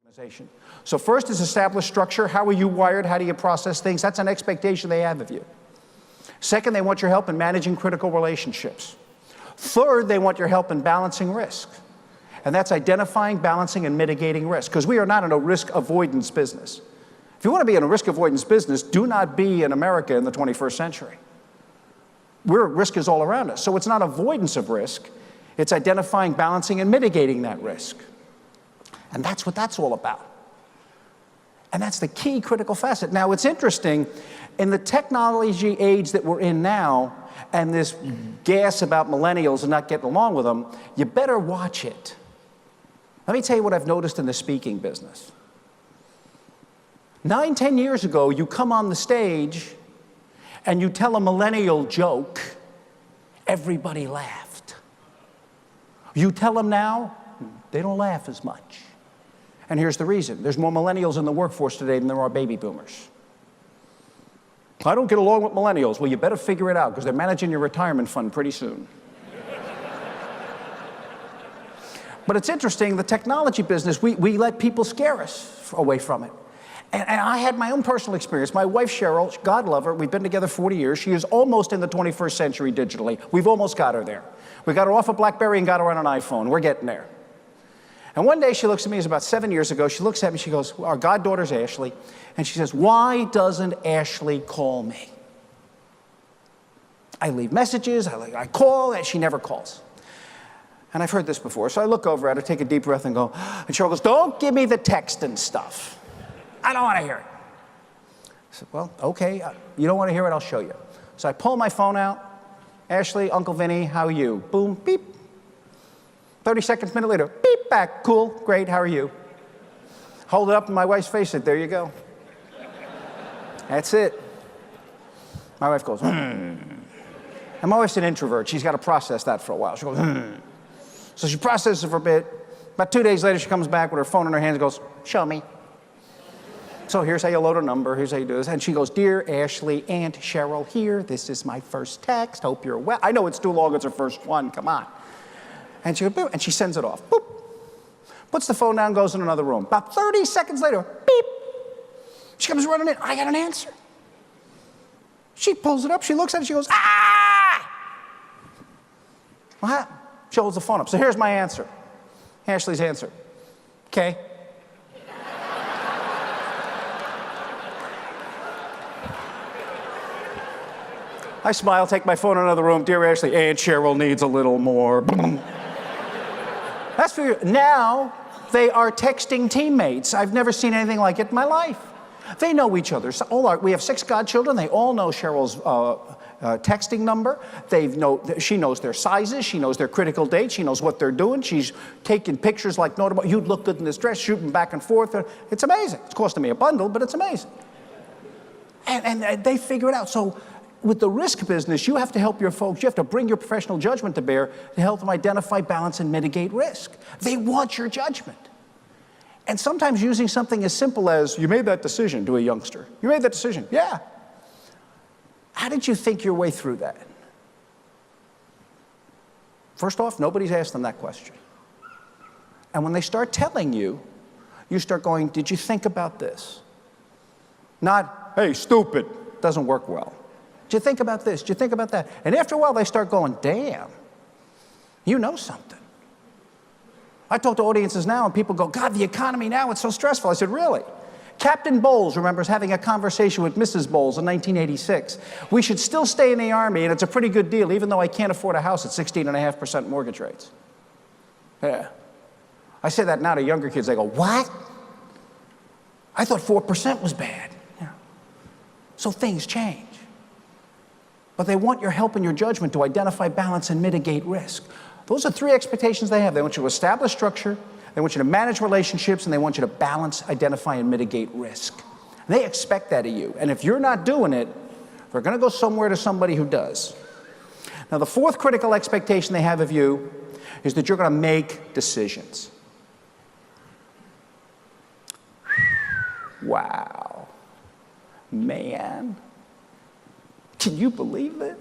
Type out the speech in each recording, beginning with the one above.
organization. So first is establish structure. How are you wired? How do you process things? That's an expectation they have of you. Second, they want your help in managing critical relationships. Third, they want your help in balancing risk. And that's identifying, balancing, and mitigating risk. Because we are not in a risk avoidance business. If you want to be in a risk avoidance business, do not be in America in the 21st century. Risk is all around us. So it's not avoidance of risk. It's identifying, balancing, and mitigating that risk. And that's what that's all about. And that's the key critical facet. Now, it's interesting, in the technology age that we're in now, and this gas about millennials and not getting along with them, you better watch it. Let me tell you what I've noticed in the speaking business. 9, 10 years ago, you come on the stage and you tell a millennial joke, everybody laughed. You tell them now, they don't laugh as much. And here's the reason. There's more millennials in the workforce today than there are baby boomers. I don't get along with millennials. Well, you better figure it out, because they're managing your retirement fund pretty soon. But it's interesting, the technology business, we let people scare us away from it. And I had my own personal experience. My wife, Cheryl, God love her, we've been together 40 years. She is almost in the 21st century digitally. We've almost got her there. We got her off a BlackBerry and got her on an iPhone. We're getting there. And one day she looks at me, it was about 7 years ago, she looks at me, she goes, our goddaughter's Ashley, and she says, why doesn't Ashley call me? I leave messages, I call, and she never calls. And I've heard this before, so I look over at her, take a deep breath and go, and Cheryl goes, don't give me the text and stuff. I don't want to hear it. I said, well, okay, you don't want to hear it, I'll show you. So I pull my phone out, Ashley, Uncle Vinny, how are you? Boom, beep. 30 seconds, minute later, beep, back, cool, great, how are you? Hold it up in my wife's face, said, there you go. That's it. My wife goes, And my wife's an introvert, she's got to process that for a while. She goes, So she processes it for a bit. About 2 days later, she comes back with her phone in her hands and goes, show me. So here's how you load a number, here's how you do this. And she goes, dear Ashley, Aunt Cheryl here, this is my first text, hope you're well. I know it's too long, it's her first one, come on. And she goes, boop, and she sends it off, boop. Puts the phone down, goes in another room. About 30 seconds later, beep. She comes running in, I got an answer. She pulls it up, she looks at it, she goes, ah! What happened? She holds the phone up. So here's my answer. Ashley's answer. Okay. I smile, take my phone in another room. Dear Ashley, Aunt Cheryl needs a little more. That's for you. Now, they are texting teammates. I've never seen anything like it in my life. They know each other. So we have 6 godchildren. They all know Cheryl's texting number. She knows their sizes. She knows their critical dates. She knows what they're doing. She's taking pictures like, you'd look good in this dress, shooting back and forth. It's amazing. It's costing me a bundle, but it's amazing. And they figure it out. So with the risk business, you have to help your folks. You have to bring your professional judgment to bear to help them identify, balance, and mitigate risk. They want your judgment. And sometimes using something as simple as, you made that decision to a youngster. You made that decision. Yeah. How did you think your way through that? First off, nobody's asked them that question. And when they start telling you, you start going, did you think about this? Not, hey, stupid. Doesn't work well. Did you think about this? Did you think about that? And after a while, they start going, damn, you know something. I talk to audiences now, and people go, God, the economy now, it's so stressful. I said, really? Captain Boles remembers having a conversation with Mrs. Boles in 1986. We should still stay in the Army, and it's a pretty good deal, even though I can't afford a house at 16.5% mortgage rates. Yeah. I say that now to younger kids. They go, what? I thought 4% was bad. Yeah. So things change. But they want your help and your judgment to identify, balance, and mitigate risk. Those are 3 expectations they have. They want you to establish structure, they want you to manage relationships, and they want you to balance, identify, and mitigate risk. And they expect that of you. And if you're not doing it, they're going to go somewhere to somebody who does. Now, the 4th critical expectation they have of you is that you're going to make decisions. Wow. Man. Can you believe this?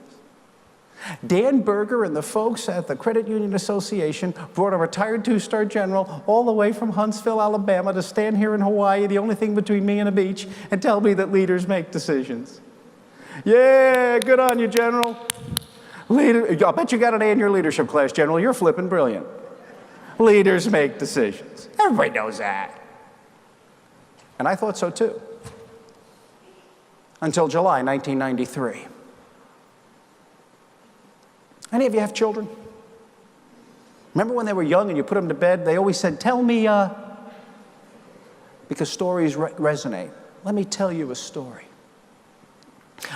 Dan Berger and the folks at the Credit Union Association brought a retired two-star general all the way from Huntsville, Alabama to stand here in Hawaii, the only thing between me and a beach, and tell me that leaders make decisions. Yeah, good on you, General. I'll bet you got an A in your leadership class, General. You're flipping brilliant. Leaders make decisions. Everybody knows that. And I thought so too. Until July 1993. Any of you have children? Remember when they were young and you put them to bed, they always said, tell me, because stories resonate. Let me tell you a story.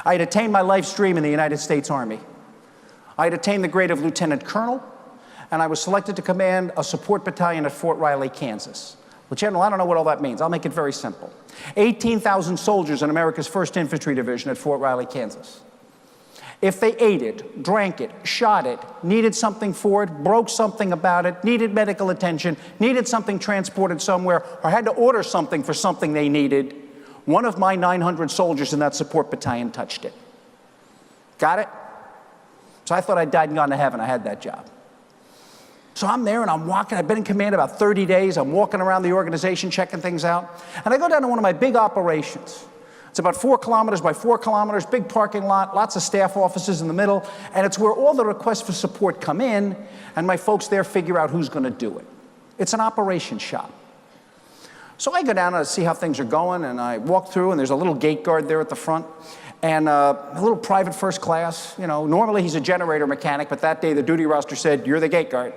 I had attained my life's dream in the United States Army. I had attained the grade of lieutenant colonel, and I was selected to command a support battalion at Fort Riley, Kansas. Well, General, I don't know what all that means. I'll make it very simple. 18,000 soldiers in America's 1st Infantry Division at Fort Riley, Kansas. If they ate it, drank it, shot it, needed something for it, broke something about it, needed medical attention, needed something transported somewhere, or had to order something for something they needed, one of my 900 soldiers in that support battalion touched it. Got it? So I thought I'd died and gone to heaven. I had that job. So I'm there and I'm walking. I've been in command about 30 days. I'm walking around the organization, checking things out. And I go down to one of my big operations. It's about 4 kilometers by 4 kilometers, big parking lot, lots of staff offices in the middle. And it's where all the requests for support come in, and my folks there figure out who's going to do it. It's an operations shop. So I go down to see how things are going, and I walk through, and there's a little gate guard there at the front. And a little private first class, you know, normally he's a generator mechanic, but that day the duty roster said, you're the gate guard.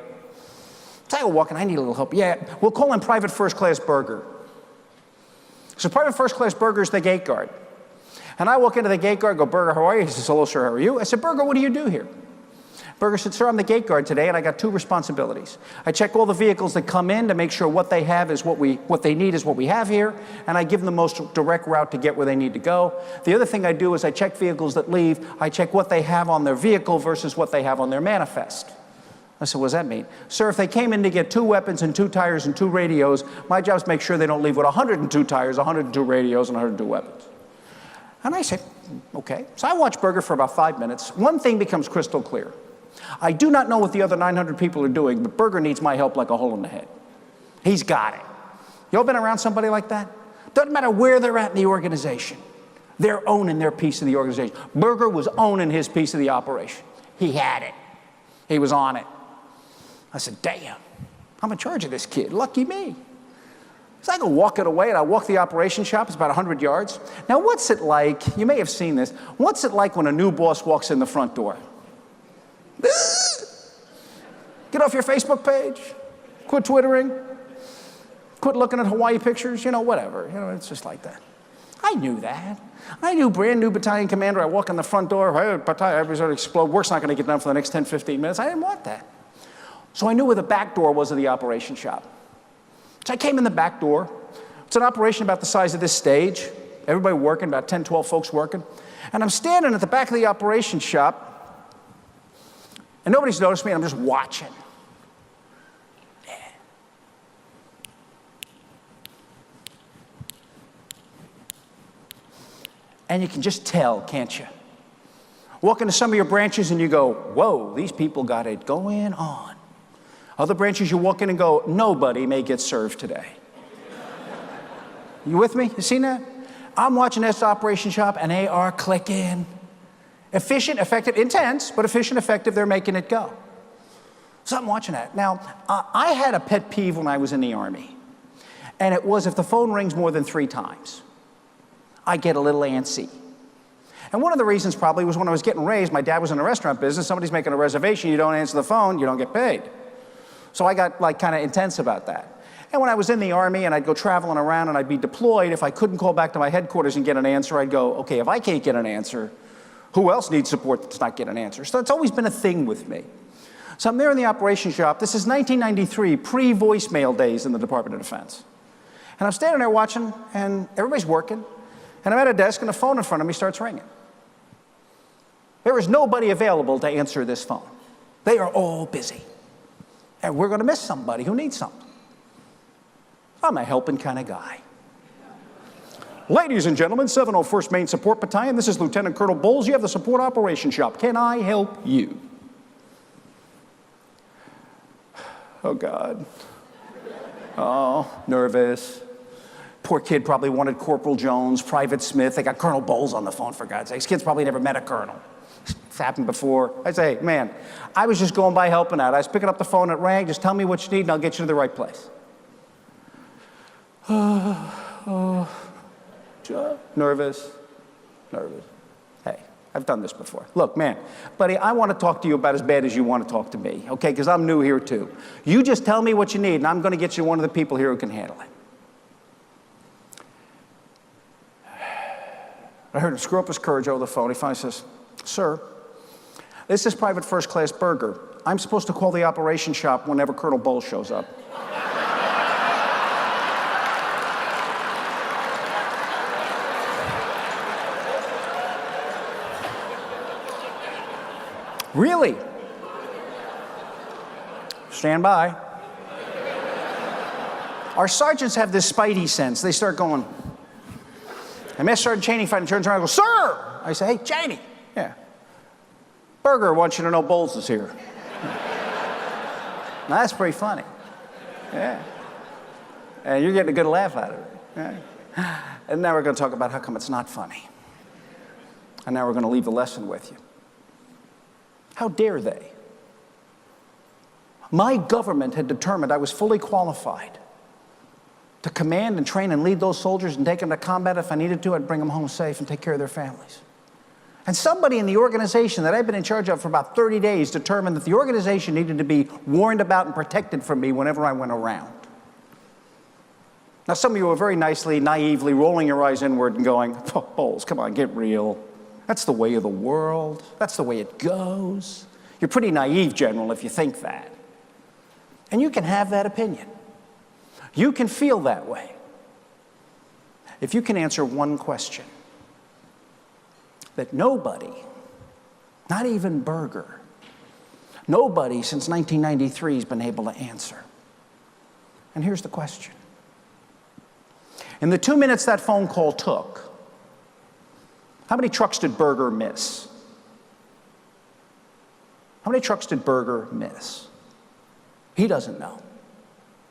So I go walking, I need a little help. Yeah, we'll call him private first class Berger. So private first class Berger's the gate guard. And I walk into the gate guard, go, Berger, how are you? He says, hello, sir, how are you? I said, Berger, what do you do here? Berger said, sir, I'm the gate guard today, and I got 2 responsibilities. I check all the vehicles that come in to make sure what they have is what they need is what we have here, and I give them the most direct route to get where they need to go. The other thing I do is I check vehicles that leave. I check what they have on their vehicle versus what they have on their manifest. I said, what does that mean? Sir, if they came in to get 2 weapons and 2 tires and 2 radios, my job is to make sure they don't leave with 102 tires, 102 radios, and 102 weapons. And I said, okay. So I watched Berger for about 5 minutes. One thing becomes crystal clear. I do not know what the other 900 people are doing, but Berger needs my help like a hole in the head. He's got it. You all been around somebody like that? Doesn't matter where they're at in the organization. They're owning their piece of the organization. Berger was owning his piece of the operation. He had it. He was on it. I said, damn, I'm in charge of this kid. Lucky me. So I go walking away, and I walk the operation shop. It's about 100 yards. Now, what's it like? You may have seen this. What's it like when a new boss walks in the front door? Get off your Facebook page. Quit Twittering. Quit looking at Hawaii pictures. You know, whatever. You know, it's just like that. I knew that. I knew brand new battalion commander. I walk in the front door. Hey, battalion, everybody's going to explode. Work's not going to get done for the next 10, 15 minutes. I didn't want that. So I knew where the back door was of the operation shop. So I came in the back door. It's an operation about the size of this stage. Everybody working, about 10, 12 folks working. And I'm standing at the back of the operation shop. And nobody's noticed me, and I'm just watching. Yeah. And you can just tell, can't you? Walk into some of your branches and you go, whoa, these people got it going on. Other branches you walk in and go, nobody may get served today. You with me? You seen that? I'm watching this operation shop, and they are clicking. Efficient, effective, intense, but efficient, effective, they're making it go. So I'm watching that. Now, I had a pet peeve when I was in the Army, and it was if the phone rings more than 3 times, I get a little antsy. And one of the reasons probably was when I was getting raised, my dad was in the restaurant business, somebody's making a reservation, you don't answer the phone, you don't get paid. So I got like kind of intense about that. And when I was in the Army and I'd go traveling around and I'd be deployed, if I couldn't call back to my headquarters and get an answer, I'd go, okay, if I can't get an answer, who else needs support that's not getting an answer? So it's always been a thing with me. So I'm there in the operation shop. This is 1993, pre-voicemail days in the Department of Defense. And I'm standing there watching, and everybody's working. And I'm at a desk, and the phone in front of me starts ringing. There is nobody available to answer this phone. They are all busy. And we're going to miss somebody who needs something. I'm a helping kind of guy. Ladies and gentlemen, 701st Maine Support Battalion, this is Lieutenant Colonel Boles. You have the Support Operations Shop. Can I help you? Oh, God. Oh, nervous. Poor kid probably wanted Corporal Jones, Private Smith. They got Colonel Boles on the phone, for God's sakes. Kid's probably never met a colonel. It's happened before. I say, hey, man, I was just going by helping out. I was picking up the phone, it rang. Just tell me what you need and I'll get you to the right place. Nervous. Hey, I've done this before. Look, man, buddy, I want to talk to you about as bad as you want to talk to me, okay? Because I'm new here, too. You just tell me what you need, and I'm going to get you one of the people here who can handle it. I heard him screw up his courage over the phone. He finally says, sir, this is Private First Class Berger. I'm supposed to call the operations shop whenever Colonel Boles shows up. Really? Stand by. Our sergeants have this spidey sense. They start going, and Master Sergeant Cheney finally turns around and goes, sir! I say, hey, Cheney. Yeah. Berger wants you to know Boles is here. Now, that's pretty funny. Yeah. And you're getting a good laugh out of it. Yeah. And now we're going to talk about how come it's not funny. And now we're going to leave the lesson with you. How dare they? My government had determined I was fully qualified to command and train and lead those soldiers and take them to combat if I needed to. I'd bring them home safe and take care of their families. And somebody in the organization that I've been in charge of for about 30 days determined that the organization needed to be warned about and protected from me whenever I went around. Now, some of you are very nicely, naively rolling your eyes inward and going, oh, Boles, come on, get real. That's the way of the world. That's the way it goes. You're pretty naive, General, if you think that. And you can have that opinion. You can feel that way. If you can answer one question that nobody, not even Berger, nobody since 1993 has been able to answer. And here's the question. In the 2 minutes that phone call took, how many trucks did Berger miss? How many trucks did Berger miss? He doesn't know.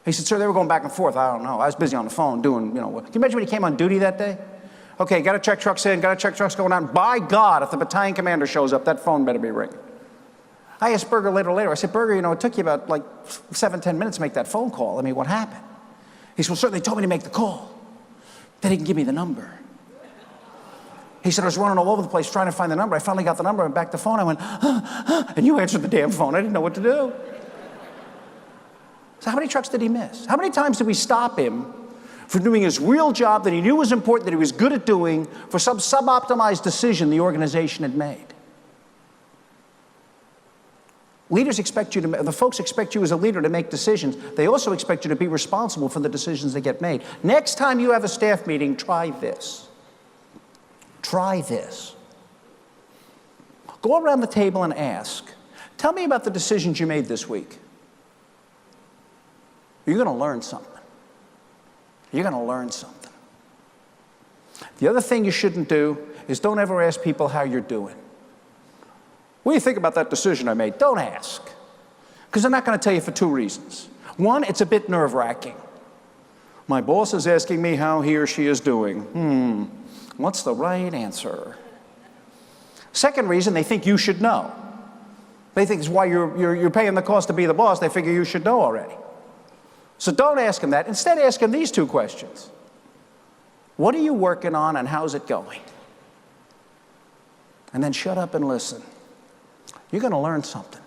He said, sir, they were going back and forth. I don't know. I was busy on the phone doing, you know, what. Can you imagine when he came on duty that day? Okay, got to check trucks in, got to check trucks going out. By God, if the battalion commander shows up, that phone better be ringing. I asked Berger later. I said, Berger, you know, it took you about like 7-10 minutes to make that phone call. I mean, what happened? He said, well, sir, they told me to make the call. They didn't give me the number. He said, I was running all over the place trying to find the number. I finally got the number and back the phone. I went, and you answered the damn phone. I didn't know what to do. So how many trucks did he miss? How many times did we stop him from doing his real job that he knew was important, that he was good at doing, for some sub-optimized decision the organization had made? Leaders expect you to, the folks expect you as a leader to make decisions. They also expect you to be responsible for the decisions that get made. Next time you have a staff meeting, try this. Try this. Go around the table and ask, tell me about the decisions you made this week. You're going to learn something. You're going to learn something. The other thing you shouldn't do is don't ever ask people how you're doing. What do you think about that decision I made? Don't ask. Because they're not going to tell you for 2 reasons. One, it's a bit nerve-wracking. My boss is asking me how he or she is doing. What's the right answer? Second reason, they think you should know. They think it's why you're paying the cost to be the boss. They figure you should know already. So don't ask them that. Instead, ask them these 2 questions. What are you working on and how's it going? And then shut up and listen. You're going to learn something.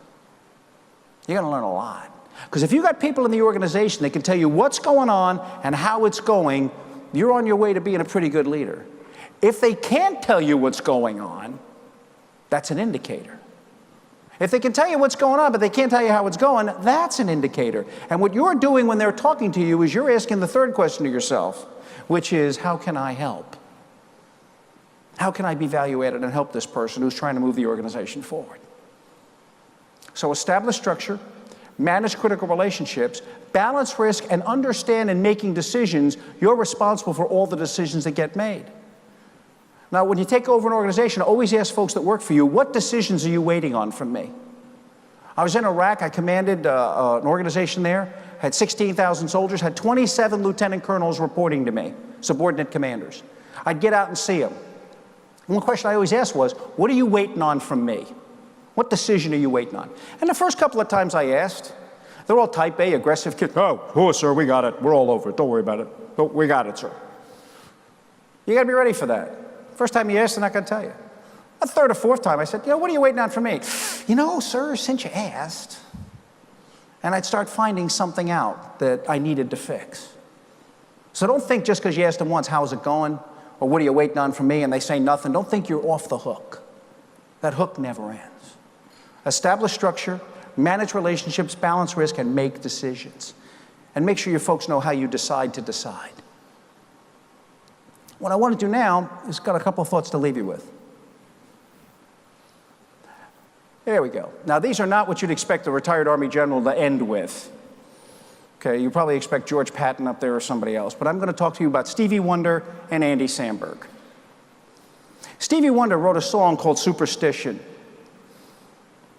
You're going to learn a lot. Because if you've got people in the organization that can tell you what's going on and how it's going, you're on your way to being a pretty good leader. If they can't tell you what's going on, that's an indicator. If they can tell you what's going on, but they can't tell you how it's going, that's an indicator. And what you're doing when they're talking to you is you're asking the 3rd question to yourself, which is, how can I help? How can I be value added and help this person who's trying to move the organization forward? So establish structure, manage critical relationships, balance risk, and understand in making decisions, you're responsible for all the decisions that get made. Now, when you take over an organization, always ask folks that work for you, what decisions are you waiting on from me? I was in Iraq. I commanded an organization there, had 16,000 soldiers, had 27 lieutenant colonels reporting to me, subordinate commanders. I'd get out and see them. One question I always asked was, what are you waiting on from me? What decision are you waiting on? And the first couple of times I asked, they're all type A, aggressive kids. Oh, sir, we got it. We're all over it. Don't worry about it. Oh, we got it, sir. You got to be ready for that. First time you ask, they're not going to tell you. A third or fourth time, I said, what are you waiting on from me? Sir, since you asked. And I'd start finding something out that I needed to fix. So don't think just because you asked them once, how's it going? Or what are you waiting on from me? And they say nothing. Don't think you're off the hook. That hook never ends. Establish structure, manage relationships, balance risk, and make decisions. And make sure your folks know how you decide to decide. What I want to do now is got a couple of thoughts to leave you with. There we go. Now, these are not what you'd expect a retired Army general to end with. Okay, you probably expect George Patton up there or somebody else, but I'm going to talk to you about Stevie Wonder and Andy Samberg. Stevie Wonder wrote a song called Superstition.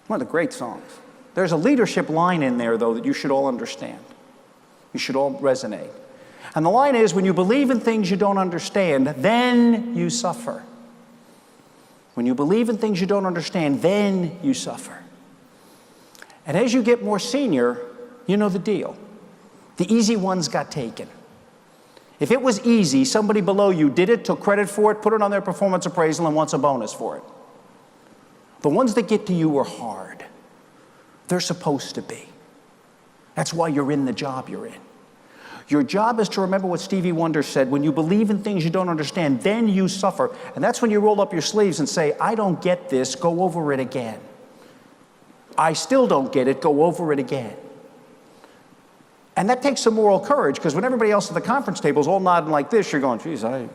One of the great songs. There's a leadership line in there, though, that you should all understand. You should all resonate. And the line is, when you believe in things you don't understand, then you suffer. When you believe in things you don't understand, then you suffer. And as you get more senior, you know the deal. The easy ones got taken. If it was easy, somebody below you did it, took credit for it, put it on their performance appraisal, and wants a bonus for it. The ones that get to you are hard. They're supposed to be. That's why you're in the job you're in. Your job is to remember what Stevie Wonder said, when you believe in things you don't understand, then you suffer. And that's when you roll up your sleeves and say, I don't get this, go over it again. I still don't get it, go over it again. And that takes some moral courage, because when everybody else at the conference table is all nodding like this, you're going, geez, I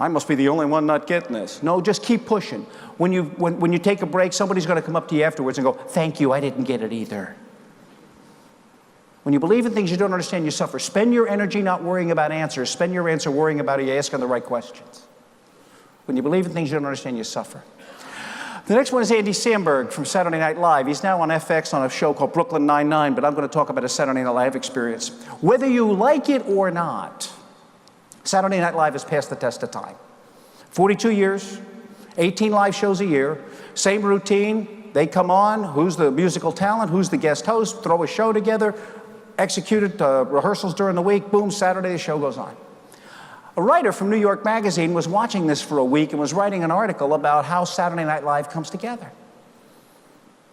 must be the only one not getting this. No, just keep pushing. When you take a break, somebody's going to come up to you afterwards and go, thank you, I didn't get it either. When you believe in things you don't understand, you suffer. Spend your energy not worrying about answers. Spend your answer worrying about are you asking the right questions. When you believe in things you don't understand, you suffer. The next one is Andy Samberg from Saturday Night Live. He's now on FX on a show called Brooklyn Nine-Nine, but I'm going to talk about his Saturday Night Live experience. Whether you like it or not, Saturday Night Live has passed the test of time. 42 years, 18 live shows a year, same routine. They come on, who's the musical talent, who's the guest host, throw a show together, executed rehearsals during the week, boom, Saturday the show goes on. A writer from New York Magazine was watching this for a week and was writing an article about how Saturday Night Live comes together.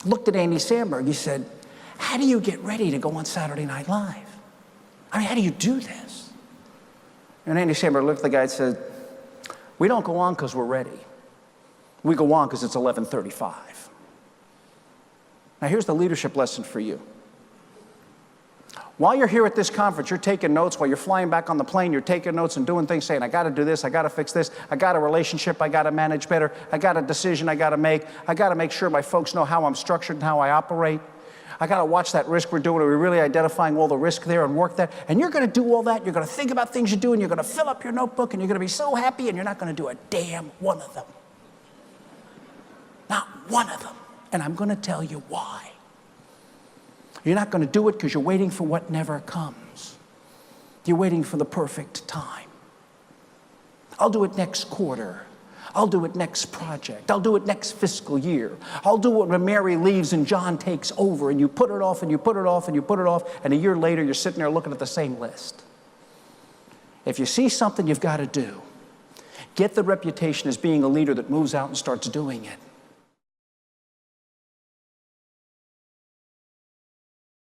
Looked at Andy Samberg, he said, how do you get ready to go on Saturday Night Live? I mean, how do you do this? And Andy Samberg looked at the guy and said, we don't go on because we're ready. We go on because it's 11:35. Now here's the leadership lesson for you. While you're here at this conference, you're taking notes. While you're flying back on the plane, you're taking notes and doing things, saying, I got to do this, I got to fix this, I got a relationship I got to manage better, I got a decision I got to make sure my folks know how I'm structured and how I operate. I got to watch that risk we're doing. Are we really identifying all the risk there and work that? And you're going to do all that. You're going to think about things you do, and you're going to fill up your notebook, and you're going to be so happy, and you're not going to do a damn one of them. Not one of them. And I'm going to tell you why. You're not going to do it because you're waiting for what never comes. You're waiting for the perfect time. I'll do it next quarter. I'll do it next project. I'll do it next fiscal year. I'll do it when Mary leaves and John takes over, and you put it off and you put it off and you put it off, and a year later you're sitting there looking at the same list. If you see something you've got to do, get the reputation as being a leader that moves out and starts doing it.